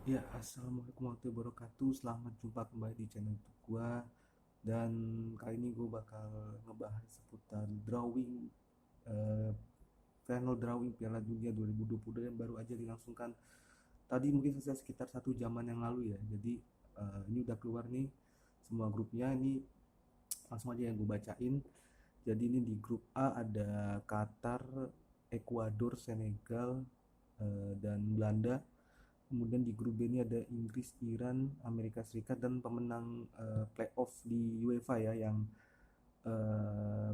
Ya, assalamualaikum warahmatullahi wabarakatuh. Selamat jumpa kembali di channel YouTube gua. Dan kali ini gue bakal ngebahas seputar drawing, eh, final drawing Piala Dunia 2022 yang baru aja dilangsungkan. Tadi mungkin selesai sekitar 1 jaman yang lalu ya. Jadi ini udah keluar nih semua grupnya. Ini langsung aja yang gue bacain. Jadi ini di grup A ada Qatar, Ekuador, Senegal, dan Belanda. Kemudian di grup B ini ada Inggris, Iran, Amerika Serikat, dan pemenang playoff di UEFA ya yang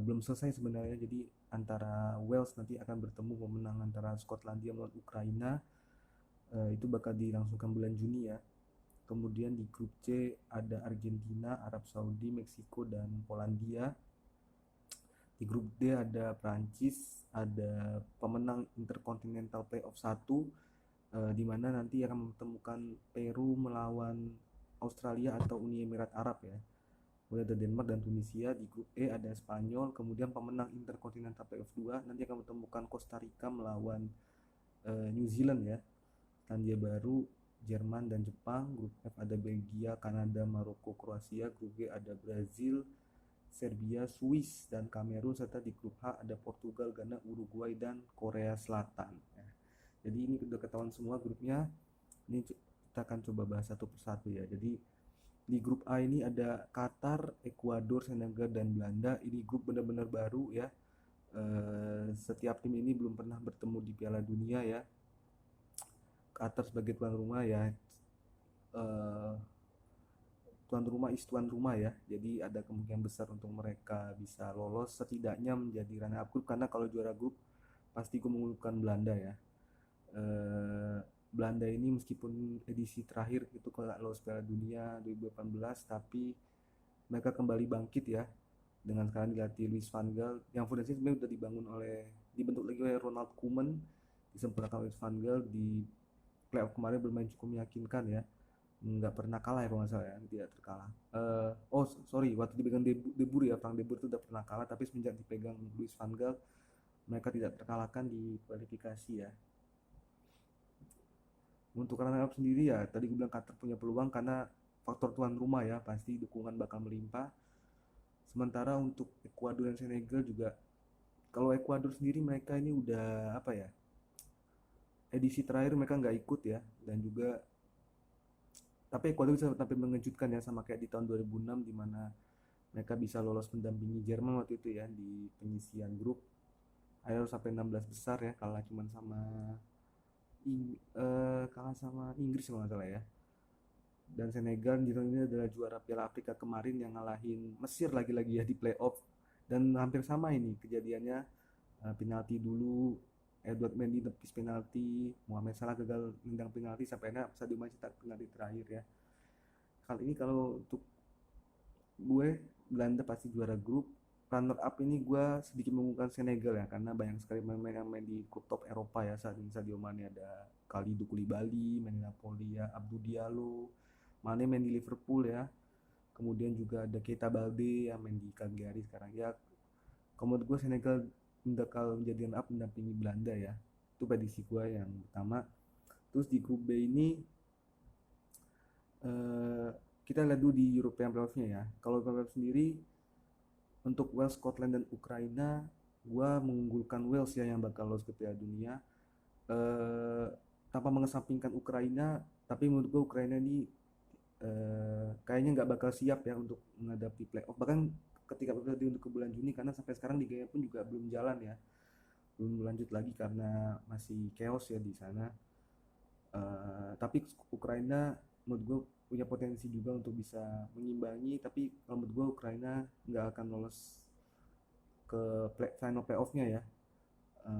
belum selesai sebenarnya. Jadi antara Wales nanti akan bertemu pemenang antara Skotlandia melawan Ukraina. Itu bakal dilangsungkan bulan Juni ya. Kemudian di grup C ada Argentina, Arab Saudi, Meksiko, dan Polandia. Di grup D ada Prancis, ada pemenang Intercontinental Playoff 1, di mana nanti akan mempertemukan Peru melawan Australia atau Uni Emirat Arab ya. Kemudian ada Denmark dan Tunisia. Di grup E ada Spanyol, kemudian pemenang Intercontinental Playoff 2 nanti akan mempertemukan Costa Rica melawan New Zealand ya. Selandia Baru, Jerman dan Jepang. Grup F ada Belgia, Kanada, Maroko, Kroasia. Grup G ada Brazil, Serbia, Swiss, dan Kamerun. Serta di grup H ada Portugal, Ghana, Uruguay, dan Korea Selatan ya. Jadi ini udah ketahuan semua grupnya. Ini kita akan coba bahas satu persatu ya. Jadi di grup A ini ada Qatar, Ekuador, Senegal, dan Belanda. Ini grup benar-benar baru ya. Setiap tim ini belum pernah bertemu di Piala Dunia ya. Qatar sebagai tuan rumah ya, eh, tuan rumah is tuan rumah ya. Jadi ada kemungkinan besar untuk mereka bisa lolos setidaknya menjadi runner up grup, karena kalau juara grup pasti gue mengunggulkan Belanda ya. eh, Belanda ini meskipun edisi terakhir itu kalah lolos Piala Dunia 2018, tapi mereka kembali bangkit ya dengan sekarang dilatih Louis van Gaal, yang fondasinya sebenarnya sudah dibentuk lagi oleh Ronald Koeman, disempurnakan Louis van Gaal. Di playoff kemarin bermain cukup meyakinkan ya, nggak pernah kalah ya kalau nggak salah ya, tidak terkalah. Oh sorry, waktu dipegang De Boer ya, Frank De Boer itu udah pernah kalah, tapi semenjak dipegang Louis van Gaal mereka tidak terkalahkan di kualifikasi ya. Untuk runner up sendiri ya, tadi gue bilang Qatar punya peluang karena faktor tuan rumah ya, pasti dukungan bakal melimpah. Sementara untuk Ekuador dan Senegal juga, kalau Ekuador sendiri mereka ini udah apa ya, edisi terakhir mereka nggak ikut ya, dan juga tapi Ekuador bisa tampil mengejutkan ya, sama kayak di tahun 2006 di mana mereka bisa lolos mendampingi Jerman waktu itu ya di penyisian grup. Akhirnya sampai 16 besar ya, kalah sama Inggris kalau nggak salah ya. Dan Senegal ini adalah juara Piala Afrika kemarin yang ngalahin Mesir lagi-lagi ya di playoff. Dan hampir sama ini kejadiannya, penalti dulu, Edward Mendy tepis penalti, Mohamed Salah gagal nendang penalti, sampai akhirnya Sadio Mane cetak penalti terakhir ya. Kali ini kalau untuk gue, Belanda pasti juara grup. Runner up ini gue sedikit mengunggulkan Senegal ya, karena banyak sekali pemain yang main di klub top Eropa ya. Saat ini Sadio Mane ada Kalidou Koulibaly main di Napoli ya, Abdou Diallo, Mane main di Liverpool ya. Kemudian juga ada Keita Balde yang main di Cagliari sekarang ya. Kalau menurut gue Senegal bakal menjadi runner up mendampingi Belanda ya. Itu prediksi gue yang pertama. Terus di grup B ini, eh, kita lihat dulu di European Playoff-nya ya. Kalau Playoff sendiri, untuk Wales, Scotland, dan Ukraina, gue mengunggulkan Wales ya yang bakal lolos ke Piala Dunia. Eh, Tanpa mengesampingkan Ukraina, tapi menurut gue Ukraina ini kayaknya nggak bakal siap ya untuk menghadapi playoff. Bahkan ketika berarti untuk ke bulan Juni, karena sampai sekarang liganya pun juga belum jalan ya, belum lanjut lagi karena masih chaos ya di sana. Tapi Ukraina menurut gue punya potensi juga untuk bisa mengimbangi, tapi kalau menurut gue Ukraina nggak akan lolos ke final playoffnya ya.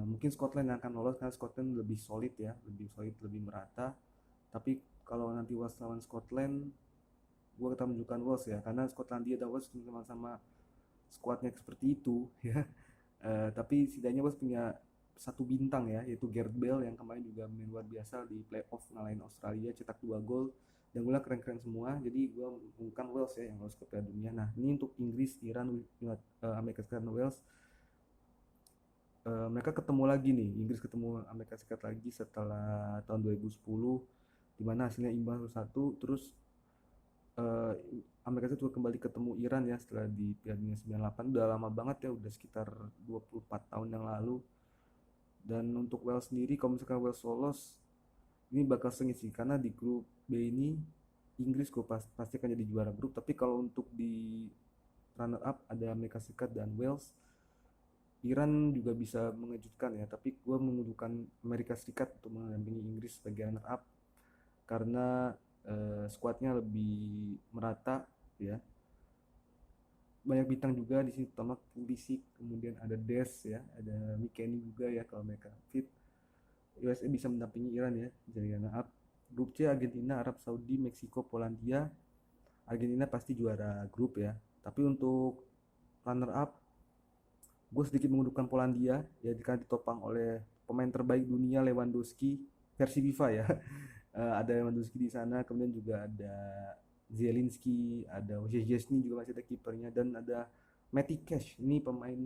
Mungkin Scotland yang akan lolos karena Scotland lebih solid ya, lebih solid, lebih merata. Tapi kalau nanti Wales lawan Scotland, gue akan menunjukkan Wales ya, karena Skotlandia dan Wales sama-sama skuadnya seperti itu ya. Tapi setidaknya Wales punya satu bintang ya, yaitu Gareth Bale yang kemarin juga main luar biasa di playoff ngalahin Australia, cetak 2 gol, dan gue keren-keren semua. Jadi gue bukan Wales ya yang lolos ke Piala Dunia. Nah ini untuk Inggris, Iran, Amerika Serikat, dan Wales. Mereka ketemu lagi nih, Inggris ketemu Amerika Serikat lagi setelah tahun 2010. dimana hasilnya imbang 1-1. Terus eh, Amerika Serikat juga kembali ketemu Iran ya setelah di Piala Dunia 98. Udah lama banget ya, udah sekitar 24 tahun yang lalu. Dan untuk Wales sendiri, kalau misalkan Wales lolos, ini bakal sengit sih karena di grup B ini Inggris gue pasti akan jadi juara grup. Tapi kalau untuk di runner up ada Amerika Serikat dan Wales, Iran juga bisa mengejutkan ya, tapi gue membutuhkan Amerika Serikat untuk mendampingi Inggris sebagai runner up karena skuadnya lebih merata ya. Banyak bintang juga di sini, terutama Pulisic, kemudian ada Des ya, ada McKennie juga ya kalau mereka fit. USA bisa mendampingi Iran ya jadi runner up. Grup C Argentina, Arab Saudi, Meksiko, Polandia. Argentina pasti juara grup ya. Tapi untuk runner up, gue sedikit mengunduhkan Polandia ya, karena ditopang oleh pemain terbaik dunia Lewandowski versi FIFA ya. Ada Lewandowski di sana, kemudian juga ada Zielinski, ada Szczesny juga masih ada kipernya, dan ada Matty Cash, ini pemain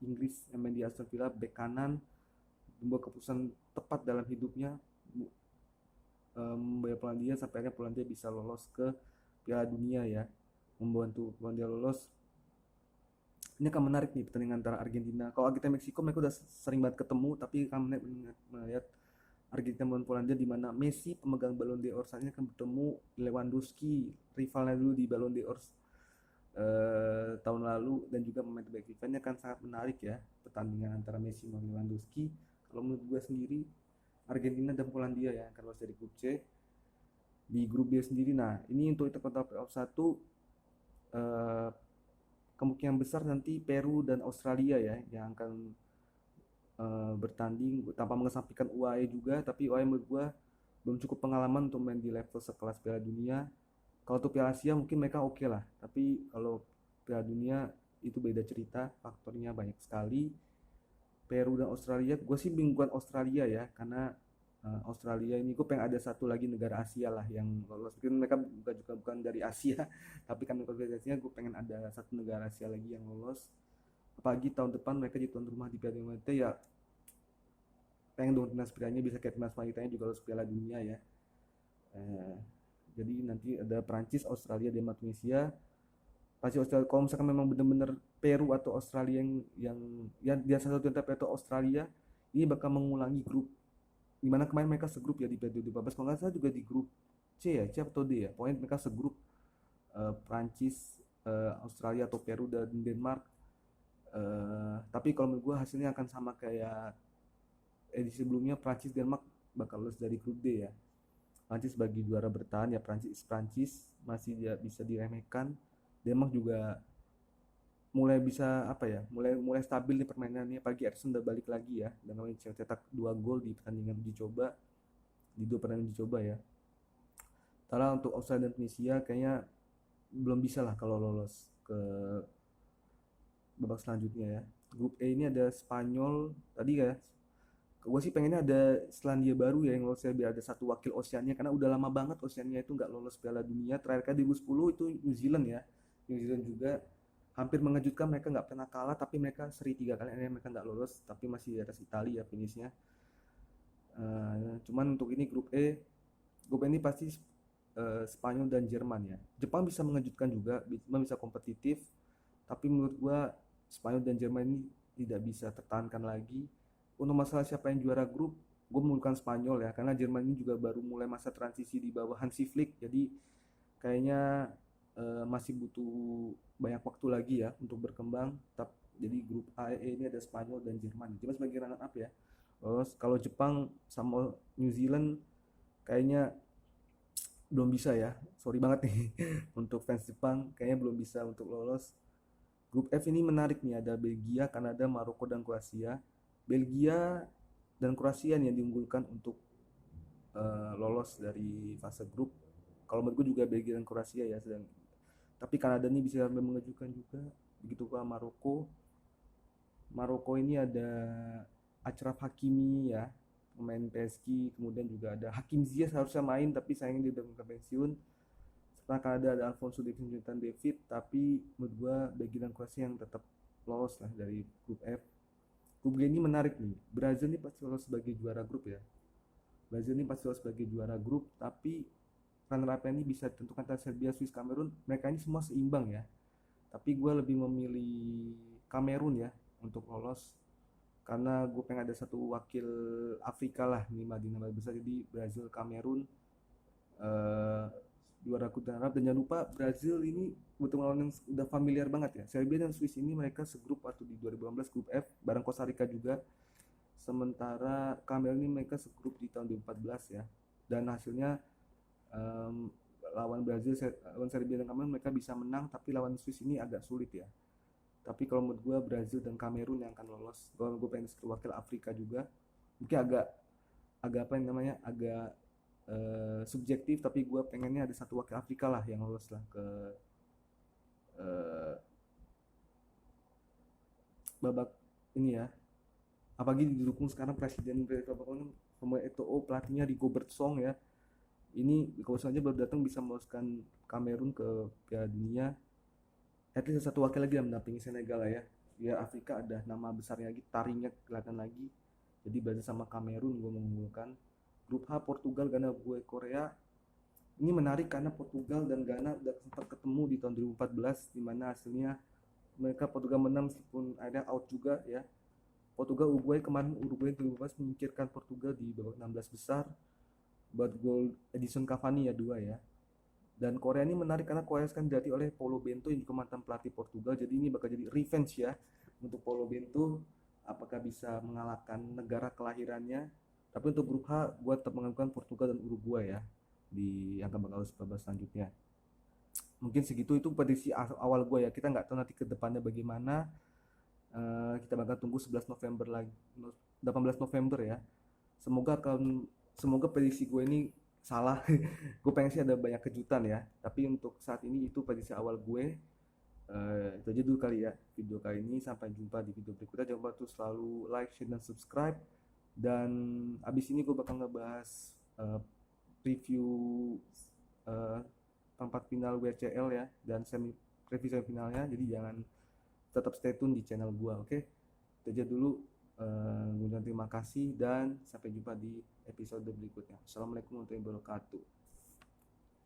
Inggris yang main di Aston Villa, bek kanan, membuat keputusan tepat dalam hidupnya, membayar Polandia sampai akhirnya Polandia bisa lolos ke Piala Dunia ya, membantu Polandia lolos. Ini akan menarik nih pertandingan antara Argentina. Kalau Argentina Meksiko mereka udah sering banget ketemu, tapi kami melihat Argentina melawan Polandia di mana Messi pemegang Ballon d'Or saat ini akan bertemu Lewandowski, rivalnya dulu di Ballon d'Or tahun lalu, dan juga pemain terbaik FIFA. Ini akan sangat menarik ya pertandingan antara Messi dan Lewandowski. Kalau menurut gue sendiri Argentina dan Polandia ya akan lolos dari grup C. Di grup B sendiri, nah ini untuk intercontinental playoff 1, kemungkinan besar nanti Peru dan Australia ya yang akan bertanding tanpa mengesampingkan UAE juga. Tapi UAE menurut gue belum cukup pengalaman untuk main di level sekelas Piala Dunia. Kalau untuk Piala Asia mungkin mereka oke lah, tapi kalau Piala Dunia itu beda cerita, faktornya banyak sekali. Peru dan Australia, gue sih bingungkan Australia ya, karena Australia ini gue pengen ada satu lagi negara Asia lah yang lolos. Mungkin mereka bukan dari Asia, tapi kan organisasinya gue pengen ada satu negara Asia lagi yang lolos. Apalagi tahun depan mereka jadi tuan rumah di Piala Dunia ya, pengen dong timnas prianya bisa kayak timnas wanitanya juga lolos Piala Dunia ya. Jadi nanti ada Prancis, Australia, Denmark, Tunisia. Pasti Australia, kalau misalkan memang benar-benar Peru atau Australia yang dia satu antara Peru atau Australia, ini bakal mengulangi grup dimana kemarin mereka segrup ya di Piala 2014. Kalau nggak salah juga di grup C ya, C atau D ya, pokoknya mereka segrup Prancis, Australia atau Peru dan Denmark. Tapi kalau menurut gue hasilnya akan sama kayak edisi sebelumnya, Prancis Denmark bakal lulus dari grup D ya. Prancis sebagai juara bertahan ya, Prancis masih dia bisa diremehkan. Denmark juga mulai bisa apa ya, mulai stabil di permainannya. Pagi Eriksen udah balik lagi ya, dan cetak 2 gol di pertandingan uji coba, di 2 pertandingan uji coba ya. Karena untuk Australia dan Tunisia kayaknya belum bisa lah kalau lolos ke babak selanjutnya ya. Grup E ini ada Spanyol tadi ya. Gue sih pengennya ada Selandia Baru ya yang lolos ya, biar ada satu wakil Oceania, karena udah lama banget Oceania itu nggak lolos Piala Dunia. Terakhir kali 2010 itu New Zealand ya. New Zealand juga hampir mengejutkan, mereka nggak pernah kalah, tapi mereka seri 3 kali akhirnya mereka nggak lolos, tapi masih di atas Italia ya finishnya. Cuman untuk ini grup E ini pasti Spanyol dan Jerman ya. Jepang bisa mengejutkan juga, Jepang bisa kompetitif, tapi menurut gua Spanyol dan Jerman ini tidak bisa tertahankan lagi. Untuk masalah siapa yang juara grup, gue membutuhkan Spanyol ya, karena Jerman ini juga baru mulai masa transisi di bawah Hansi Flick, jadi kayaknya masih butuh banyak waktu lagi ya untuk berkembang. Jadi grup A E ini ada Spanyol dan Jerman. Cuma sebagai runner up ya. Terus kalau Jepang sama New Zealand kayaknya belum bisa ya. Sorry banget nih untuk fans Jepang, kayaknya belum bisa untuk lolos. Grup F ini menarik nih, ada Belgia, Kanada, Maroko dan Kroasia. Belgia dan Kroasia yang diunggulkan untuk lolos dari fase grup. Kalau menurut gue juga Belgia dan Kroasia ya sedang. Tapi Kanada ini bisa mengejutkan juga. Begitu pula Maroko. Maroko ini ada Achraf Hakimi ya, pemain PSG. Kemudian juga ada Hakim Ziyech harusnya main, tapi sayangnya dia udah pensiun. Setelah Kanada ada Alfonso Davies, Jonathan David. Tapi menurut gue Belgia dan Kroasia yang tetap lolos lah dari grup F. Grup G ini menarik nih. Brazil ini pasti lolos sebagai juara grup ya. Brazil ini pasti lolos sebagai juara grup, tapi runner up ini bisa ditentukan antara Serbia, Swiss, Kamerun. Mereka ini semua seimbang ya. Tapi gue lebih memilih Kamerun ya untuk lolos, karena gue pengen ada satu wakil Afrika lah di nama besar. Jadi Brazil, Kamerun, eh, juara grup dan Arab. Dan jangan lupa Brazil ini butuh melawan yang udah familiar banget ya. Serbia dan Swiss ini mereka segrup waktu di 2018 grup F bareng Costa Rica juga. Sementara Kamerun ini mereka segrup di tahun 2014 ya. Dan hasilnya em, lawan Brazil, lawan Serbia dan Kamerun mereka bisa menang, tapi lawan Swiss ini agak sulit ya. Tapi kalau menurut gue Brazil dan Kamerun yang akan lolos. Gue pengen wakil Afrika juga. Mungkin agak agak apa yang namanya agak subjektif, tapi gue pengennya ada satu wakil Afrika lah yang lolos lah ke eh, babak ini ya. Apalagi didukung sekarang presiden Samuel Eto'o, pelatihnya di Gobert Song ya. Ini kalau saja baru datang bisa meloloskan Kamerun ke Piala Dunia. At least satu wakil lagi yang mendampingi Senegal lah ya. Biar Afrika ada nama besarnya lagi, taringnya kelihatan lagi. Jadi Brazil sama Kamerun gue mengunggulkan. Grup H Portugal, Ghana, gue Korea. Ini menarik karena Portugal dan Ghana udah sempat ketemu di tahun 2014, di mana hasilnya mereka Portugal menang meskipun akhirnya out juga ya. Portugal Uruguay kemarin, Uruguay 2014 menyingkirkan Portugal di babak 16 besar buat gol Edison Cavani ya, dua ya. Dan Korea ini menarik karena Korea sekarang dilatih oleh Paulo Bento yang juga mantan pelatih Portugal. Jadi ini bakal jadi revenge ya untuk Paulo Bento. Apakah bisa mengalahkan negara kelahirannya? Tapi untuk grup H, gue tetap mengajukan Portugal dan Uruguay ya di yang akan bakal babak selanjutnya. Mungkin segitu itu prediksi awal gue ya. Kita nggak tahu nanti ke depannya bagaimana. Kita bakal tunggu 11 November lagi, 18 November ya. Semoga prediksi gue ini salah. Gue pengen sih ada banyak kejutan ya, tapi untuk saat ini itu prediksi awal gue. Itu aja dulu kali ya video kali ini. Sampai jumpa di video berikutnya. Jangan lupa tuh selalu like, share, dan subscribe. Dan abis ini gue bakal ngebahas review uh, tempat final WCL ya, dan review semifinalnya. Jadi jangan, tetap stay tune di channel gue, oke? Itu aja dulu. Terima kasih dan sampai jumpa di episode berikutnya. Assalamualaikum warahmatullahi wabarakatuh.